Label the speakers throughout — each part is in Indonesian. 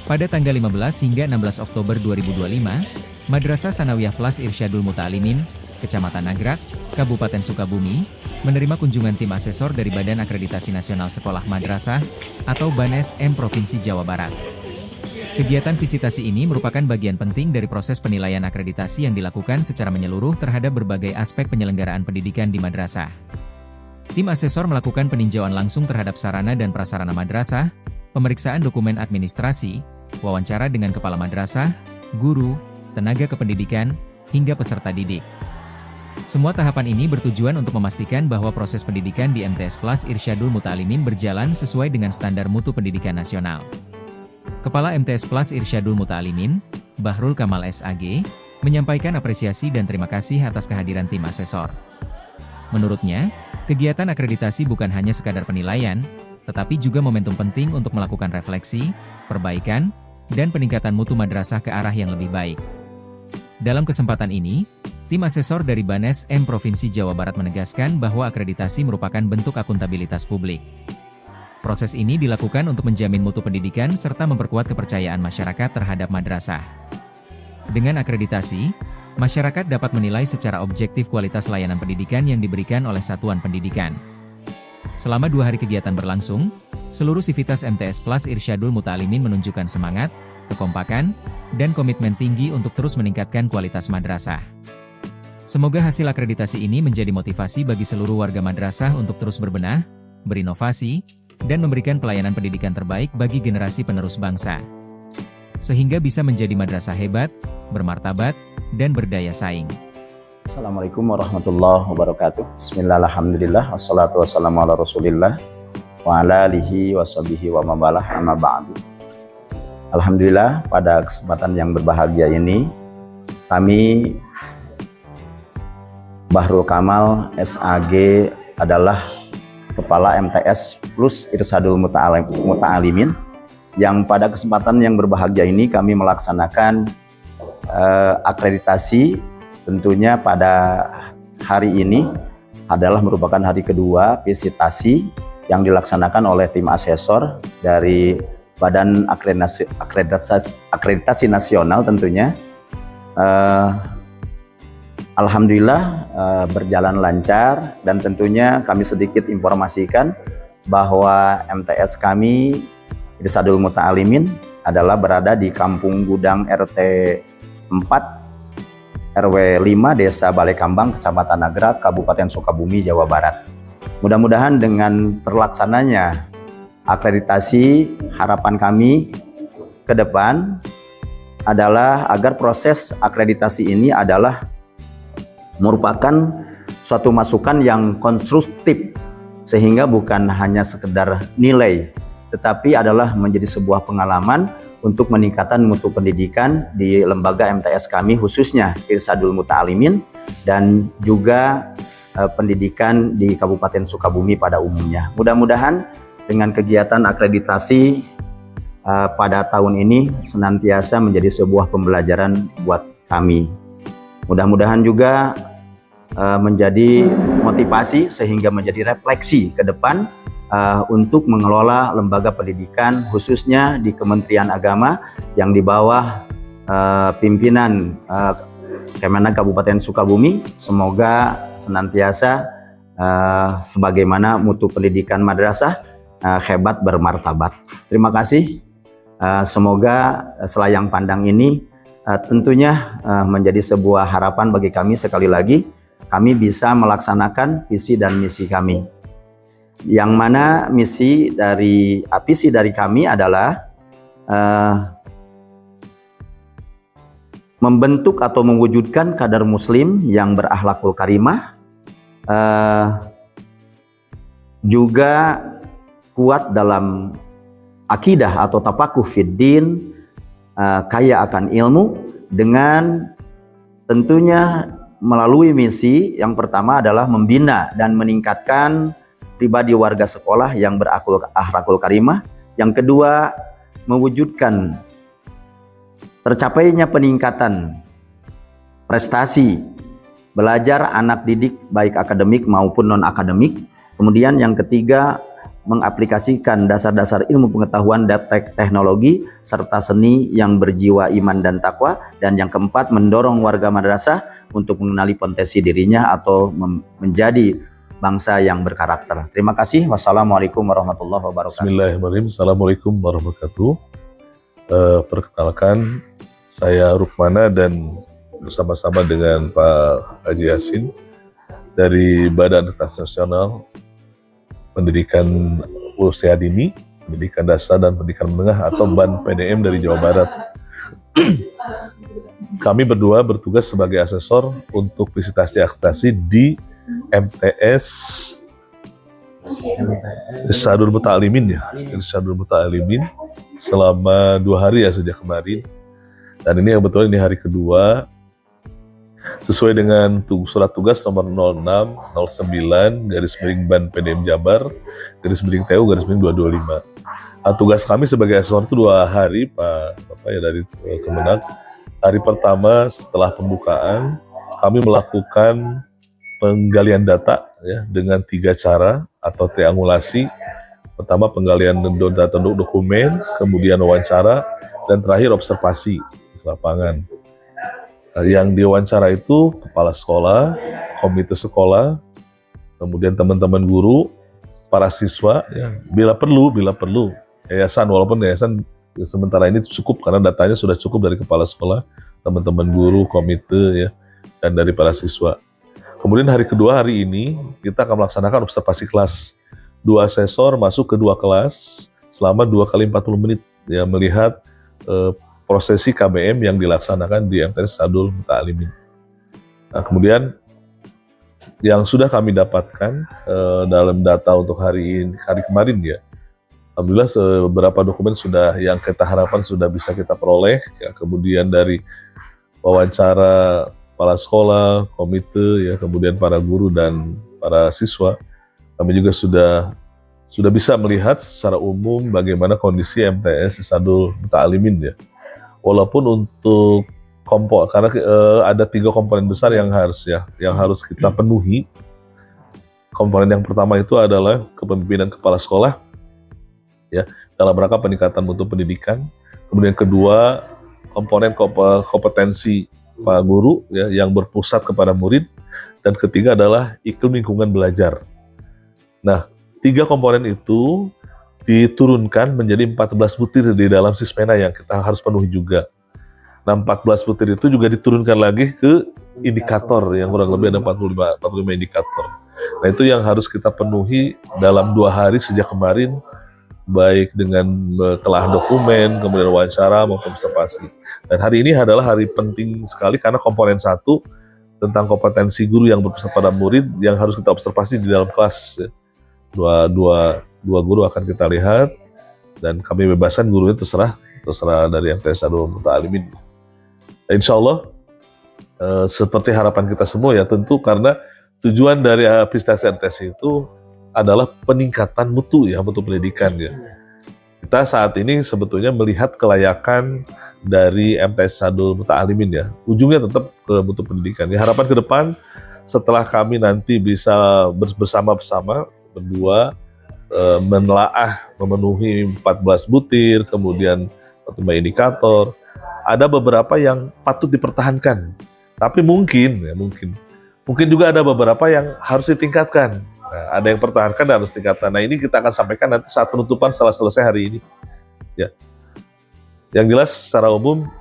Speaker 1: Pada tanggal 15 hingga 16 Oktober 2025, Madrasah Sanawiyah Plus Irsyadul Muta'alimin, Kecamatan Nagrak, Kabupaten Sukabumi, menerima kunjungan tim asesor dari Badan Akreditasi Nasional Sekolah Madrasah, atau BANES-M Provinsi Jawa Barat. Kegiatan visitasi ini merupakan bagian penting dari proses penilaian akreditasi yang dilakukan secara menyeluruh terhadap berbagai aspek penyelenggaraan pendidikan di madrasah. Tim asesor melakukan peninjauan langsung terhadap sarana dan prasarana madrasah, pemeriksaan dokumen administrasi, wawancara dengan kepala madrasah, guru, tenaga kependidikan, hingga peserta didik. Semua tahapan ini bertujuan untuk memastikan bahwa proses pendidikan di MTS Plus Irsyadul Muta'alimin berjalan sesuai dengan standar mutu pendidikan nasional. Kepala MTS Plus Irsyadul Muta'alimin, Bahrul Kamal SAG, menyampaikan apresiasi dan terima kasih atas kehadiran tim asesor. Menurutnya, kegiatan akreditasi bukan hanya sekadar penilaian, tetapi juga momentum penting untuk melakukan refleksi, perbaikan, dan peningkatan mutu madrasah ke arah yang lebih baik. Dalam kesempatan ini, tim asesor dari BANES-M Provinsi Jawa Barat menegaskan bahwa akreditasi merupakan bentuk akuntabilitas publik. Proses ini dilakukan untuk menjamin mutu pendidikan serta memperkuat kepercayaan masyarakat terhadap madrasah. Dengan akreditasi, masyarakat dapat menilai secara objektif kualitas layanan pendidikan yang diberikan oleh satuan pendidikan. Selama 2 hari kegiatan berlangsung, seluruh sivitas MTS Plus Irsyadul Muta'alimin menunjukkan semangat, kekompakan, dan komitmen tinggi untuk terus meningkatkan kualitas madrasah. Semoga hasil akreditasi ini menjadi motivasi bagi seluruh warga madrasah untuk terus berbenah, berinovasi, dan memberikan pelayanan pendidikan terbaik bagi generasi penerus bangsa. Sehingga bisa menjadi madrasah hebat, bermartabat, dan berdaya saing.
Speaker 2: Assalamualaikum warahmatullahi wabarakatuh. Bismillah, alhamdulillah, wassalatu wassalamu ala rasulillah, wa ala alihi wa sahbihi wa mabalah, amma ba'du. Alhamdulillah, pada kesempatan yang berbahagia ini, kami Bahrul Kamal SAG adalah Kepala MTS Plus Irsyadul Muta'alimin, yang pada kesempatan yang berbahagia ini kami melaksanakan akreditasi. Tentunya pada hari ini adalah merupakan hari kedua visitasi yang dilaksanakan oleh tim asesor dari Badan Akreditasi Nasional tentunya. Alhamdulillah berjalan lancar, dan tentunya kami sedikit informasikan bahwa MTS kami Irsyadul Muta'alimin adalah berada di Kampung Gudang RT 4 RW 5 Desa Balai Kambang, Kecamatan Nagrak, Kabupaten Sukabumi, Jawa Barat. Mudah-mudahan dengan terlaksananya akreditasi, harapan kami ke depan adalah agar proses akreditasi ini adalah merupakan suatu masukan yang konstruktif, sehingga bukan hanya sekedar nilai, tetapi adalah menjadi sebuah pengalaman untuk meningkatkan mutu pendidikan di lembaga MTS kami, khususnya Irsyadul Muta'alimin, dan juga pendidikan di Kabupaten Sukabumi pada umumnya. Mudah-mudahan dengan kegiatan akreditasi pada tahun ini senantiasa menjadi sebuah pembelajaran buat kami. Mudah-mudahan juga menjadi motivasi sehingga menjadi refleksi ke depan untuk mengelola lembaga pendidikan, khususnya di Kementerian Agama yang di bawah pimpinan Kemenag Kabupaten Sukabumi. Semoga senantiasa sebagaimana mutu pendidikan madrasah hebat, bermartabat. Terima kasih. Semoga selayang pandang ini tentunya menjadi sebuah harapan bagi kami. Sekali lagi, kami bisa melaksanakan visi dan misi kami, yang mana visi dari kami adalah membentuk atau mewujudkan kader muslim yang berakhlakul karimah, juga kuat dalam akidah atau tafakuh fiddin, kaya akan ilmu, dengan tentunya melalui misi yang pertama adalah membina dan meningkatkan pribadi warga sekolah yang berakhlakul karimah. Yang kedua, mewujudkan tercapainya peningkatan prestasi belajar anak didik baik akademik maupun non akademik. Kemudian yang ketiga, mengaplikasikan dasar-dasar ilmu pengetahuan dan teknologi serta seni yang berjiwa iman dan takwa. Dan yang keempat, mendorong warga madrasah untuk mengenali potensi dirinya atau menjadi bangsa yang berkarakter. Terima kasih. Wassalamualaikum warahmatullahi wabarakatuh.
Speaker 3: Bismillahirrahmanirrahim. Assalamualaikum warahmatullahi wabarakatuh. Perkenalkan, saya Rukmana dan bersama-sama dengan Pak Haji Yasin dari Badan Prestasi Nasional Pendidikan Usia Dini, Pendidikan Dasar dan Pendidikan Menengah atau BAN PDM dari Jawa Barat. Kami berdua bertugas sebagai asesor untuk visitasi akreditasi di MTS Irsyadul Muta'alimin Irsyadul Muta'alimin selama 2 hari ya sejak kemarin. Dan ini kebetulan ini hari kedua sesuai dengan surat tugas nomor 0609/BAN PDM Jabar /TU /225. Tugas kami sebagai asesor itu 2 hari Bapak ya dari Kemenag. Hari pertama setelah pembukaan kami melakukan penggalian data ya dengan 3 cara atau triangulasi. Pertama penggalian data dokumen, kemudian wawancara, dan terakhir observasi di lapangan. Yang diwawancara itu kepala sekolah, komite sekolah, kemudian teman-teman guru, para siswa, ya, bila perlu, yayasan, walaupun yayasan sementara ini cukup karena datanya sudah cukup dari kepala sekolah, teman-teman guru, komite, ya, dan dari para siswa. Kemudian hari kedua hari ini kita akan melaksanakan observasi kelas. 2 asesor masuk ke 2 kelas selama 2 kali 40 menit, ya, melihat prosesi KBM yang dilaksanakan di MTS Irsyadul Muta'alimin. Nah, kemudian yang sudah kami dapatkan dalam data untuk hari kemarin ya, alhamdulillah beberapa dokumen sudah yang kita harapkan sudah bisa kita peroleh. Ya, kemudian dari wawancara kepala sekolah, komite, ya, kemudian para guru dan para siswa, kami juga sudah bisa melihat secara umum bagaimana kondisi MTS Irsyadul Muta'alimin ya. Walaupun untuk karena ada 3 komponen besar yang harus kita penuhi. Komponen yang pertama itu adalah kepemimpinan kepala sekolah, ya, dalam rangka peningkatan mutu pendidikan. Kemudian kedua, komponen kompetensi Pak Guru, ya, yang berpusat kepada murid. Dan ketiga adalah iklim lingkungan belajar. Nah, 3 komponen itu diturunkan menjadi 14 butir di dalam Sismena yang kita harus penuhi juga. Nah, 14 butir itu juga diturunkan lagi ke indikator yang kurang lebih ada 45 indikator. Nah, itu yang harus kita penuhi dalam 2 hari sejak kemarin, baik dengan telah dokumen, kemudian wawancara maupun observasi. Dan hari ini adalah hari penting sekali karena komponen 1 tentang kompetensi guru yang berpusat pada murid yang harus kita observasi di dalam kelas. Ya. Dua guru akan kita lihat dan kami bebaskan gurunya terserah dari MTS Irsyadul Muta'alimin. Insya Allah seperti harapan kita semua ya, tentu karena tujuan dari visitasi MTS itu adalah peningkatan mutu pendidikan ya. Kita saat ini sebetulnya melihat kelayakan dari MTS Irsyadul Muta'alimin ya. Ujungnya tetap ke mutu pendidikan. Ya, harapan ke depan setelah kami nanti bisa bersama-sama berdua menelaah memenuhi 14 butir, kemudian 5 indikator. Ada beberapa yang patut dipertahankan, tapi mungkin juga ada beberapa yang harus ditingkatkan. Nah, ada yang pertahankan dan harus ditingkatkan. Nah, ini kita akan sampaikan nanti saat penutupan setelah selesai hari ini. Ya. Yang jelas secara umum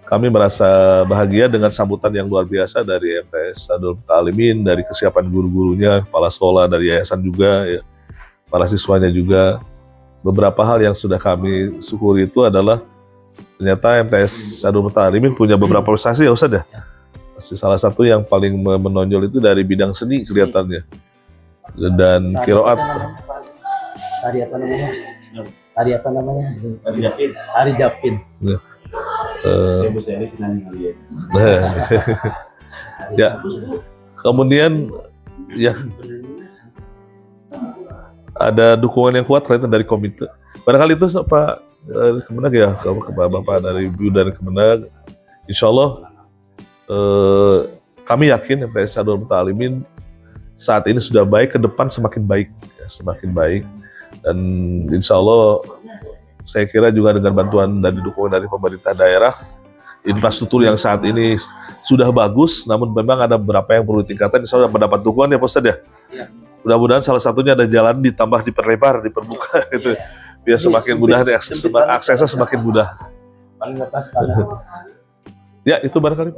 Speaker 3: kami merasa bahagia dengan sambutan yang luar biasa dari MTS Irsyadul Muta'alimin, dari kesiapan guru-gurunya, kepala sekolah, dari yayasan juga, ya, para siswanya juga. Beberapa hal yang sudah kami syukuri itu adalah ternyata MTS Irsyadul Muta'alimin punya beberapa prestasi ya Ustaz ya. Salah satu yang paling menonjol itu dari bidang seni kelihatannya. Dan kiroat.
Speaker 4: Tari apa namanya? Tari Japin.
Speaker 3: Ya. Ya. Kemudian ya ada dukungan yang kuat ternyata dari komite. Barangkali itu Pak Kemenag ya, Bapak dari BIU dan Kemenag. Insya Allah kami yakin MTS Irsyadul Muta'alimin saat ini sudah baik, ke depan semakin baik. semakin baik, dan insya Allah saya kira juga dengan bantuan dan dukungan dari pemerintah daerah, infrastruktur yang saat ini sudah bagus, namun memang ada beberapa yang perlu ditingkatkan. Insya Allah mendapat dukungan ya Pak Ustadz ya.
Speaker 4: Iya.
Speaker 3: Mudah-mudahan salah satunya ada jalan ditambah diperlebar, diperbuka gitu, biar semakin mudah aksesnya semakin mudah.
Speaker 4: Paling lepas kalau
Speaker 3: Ya itu barangkali.